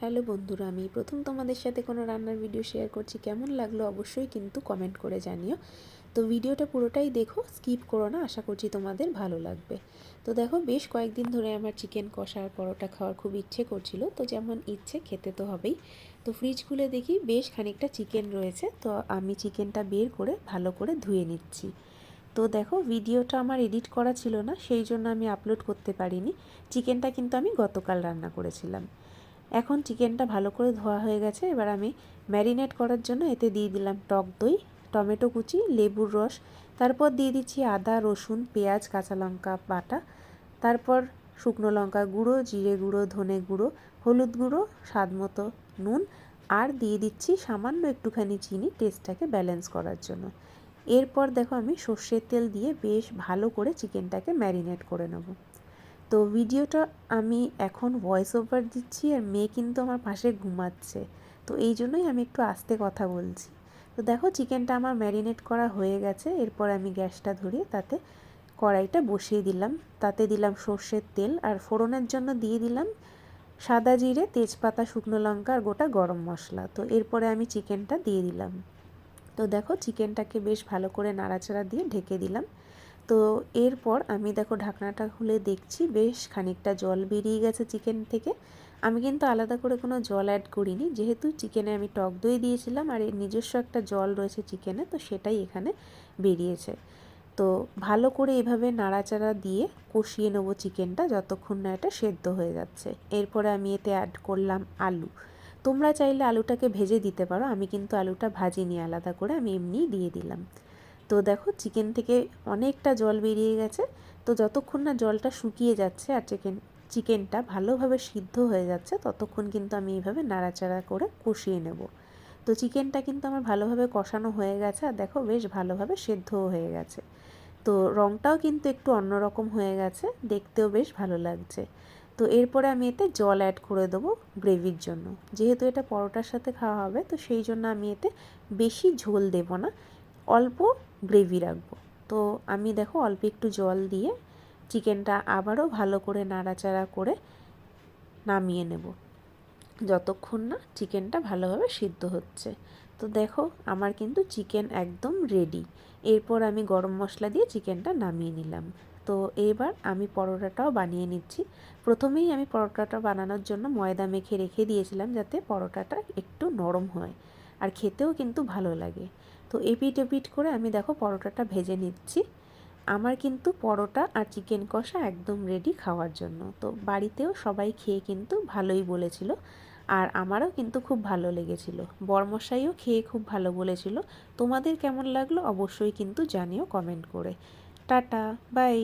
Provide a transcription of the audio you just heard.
Hello বন্ধুরা, আমি প্রথম তোমাদের সাথে কোনো রান্নার ভিডিও শেয়ার করছি। কেমন লাগলো অবশ্যই কিন্তু কমেন্ট করে জানিও। তো ভিডিওটা পুরোটাই দেখো, স্কিপ করো না, আশা করছি তোমাদের ভালো লাগবে। তো দেখো, বেশ কয়েকদিন ধরে আমার চিকেন কষা আর পরোটা খাওয়ার খুব ইচ্ছে করছিল। তো যেমন ইচ্ছে খেতে তো হবেই। তো ফ্রিজ খুলে দেখি বেশ খানিকটা চিকেন রয়েছে। তো আমি চিকেনটা বের করে ভালো করে ধুয়ে নিচ্ছি। তো দেখো, ভিডিওটা আমার এডিট করা ছিল না, সেই জন্য আমি আপলোড করতে পারিনি। চিকেনটা কিন্তু আমি গতকাল রান্না করেছিলাম। এখন চিকেনটা ভালো করে ধোয়া হয়ে গেছে। এবার আমি ম্যারিনেট করার জন্য এতে দিয়ে দিলাম টক দই, টমেটো কুচি, লেবুর রস, তারপর দিয়ে দিচ্ছি আদা, রসুন, পেঁয়াজ, কাঁচা লঙ্কা বাটা, তারপর শুকনো লঙ্কা গুঁড়ো, জিরে গুঁড়ো, ধনে গুঁড়ো, হলুদ গুঁড়ো, স্বাদ মতো নুন, আর দিয়ে দিচ্ছি সামান্য একটুখানি চিনি টেস্টটাকে ব্যালেন্স করার জন্য। এরপর দেখো, আমি সর্ষের তেল দিয়ে বেশ ভালো করে চিকেনটাকে ম্যারিনেট করে নেব। তো ভিডিওটা আমি এখন ভয়েস ওভার দিচ্ছি, আর মেয়ে কিন্তু আমার পাশে ঘুমাচ্ছে। তো এই জন্যই আমি একটু আস্তে কথা বলছি। তো দেখো, চিকেনটা আমার ম্যারিনেট করা হয়ে গেছে। এরপর আমি গ্যাসটা ধরিয়ে তাতে কড়াইটা বসিয়ে দিলাম। তাতে দিলাম সর্ষের তেল, আর ফোড়নের জন্য দিয়ে দিলাম সাদা জিরে, তেজপাতা, শুকনো লঙ্কা আর গোটা গরম মশলা। তো এরপরে আমি চিকেনটা দিয়ে দিলাম। তো দেখো, চিকেনটাকে বেশ ভালো করে নাড়াচাড়া দিয়ে ঢেকে দিলাম। তো এরপর আমি দেখো ঢাকনাটা খুলে দেখছি বেশ খানিকটা জল বেরিয়ে গেছে চিকেন থেকে। আমি কিন্তু আলাদা করে কোনো জল অ্যাড করিনি, যেহেতু চিকেনে আমি টক দই দিয়েছিলাম আর এর নিজস্ব একটা জল রয়েছে চিকেনে, তো সেটাই এখানে বেরিয়েছে। তো ভালো করে এভাবে নাড়াচাড়া দিয়ে কষিয়ে নেবো চিকেনটা যতক্ষণ না এটা সেদ্ধ হয়ে যাচ্ছে। এরপরে আমি এতে অ্যাড করলাম আলু। তোমরা চাইলে আলুটাকে ভেজে দিতে পারো, আমি কিন্তু আলুটা ভাজিনি, আলাদা করে আমি এমনিই দিয়ে দিলাম। তো দেখো, চিকেন থেকে অনেকটা জল বেরিয়ে গেছে। তো যতক্ষণ না জলটা শুকিয়ে যাচ্ছে আর চিকেনটা ভালোভাবে সিদ্ধ হয়ে যাচ্ছে, ততক্ষণ কিন্তু আমি এইভাবে নাড়াচাড়া করে কষিয়ে নেব। তো চিকেনটা কিন্তু আমার ভালোভাবে কষানো হয়ে গেছে, আর দেখো বেশ ভালোভাবে সেদ্ধও হয়ে গেছে। তো রঙটাও কিন্তু একটু অন্যরকম হয়ে গেছে, দেখতেও বেশ ভালো লাগছে। তো এরপরে আমি এতে জল অ্যাড করে দেবো গ্রেভির জন্য। যেহেতু এটা পরোটার সাথে খাওয়া হবে, তো সেই জন্য আমি এতে বেশি ঝোল দেব না, অল্প গ্রেভি রাখবো। তো আমি দেখো অল্প একটু জল দিয়ে চিকেনটা আবারও ভালো করে নাড়াচাড়া করে নামিয়ে নেব, যতক্ষণ না চিকেনটা ভালোভাবে সিদ্ধ হচ্ছে। তো দেখো, আমার কিন্তু চিকেন একদম রেডি। এরপর আমি গরম মশলা দিয়ে চিকেনটা নামিয়ে নিলাম। তো এবার আমি পরোটাটাও বানিয়ে নিচ্ছি। প্রথমেই আমি পরোটাটা বানানোর জন্য ময়দা মেখে রেখে দিয়েছিলাম, যাতে পরোটাটা একটু নরম হয় আর খেতেও কিন্তু ভালো লাগে। তো এপিট ওপিট করে আমি দেখো পরোটাটা ভেজে নিচ্ছি। আমার কিন্তু পরোটা আর চিকেন কষা একদম রেডি খাওয়ার জন্য। তো বাড়িতেও সবাই খেয়ে কিন্তু ভালোই বলেছিল, আর আমারও কিন্তু খুব ভালো লেগেছিল। বরমশাইও খেয়ে খুব ভালো বলেছিল। তোমাদের কেমন লাগলো অবশ্যই কিন্তু জানিও কমেন্ট করে। Tata, by.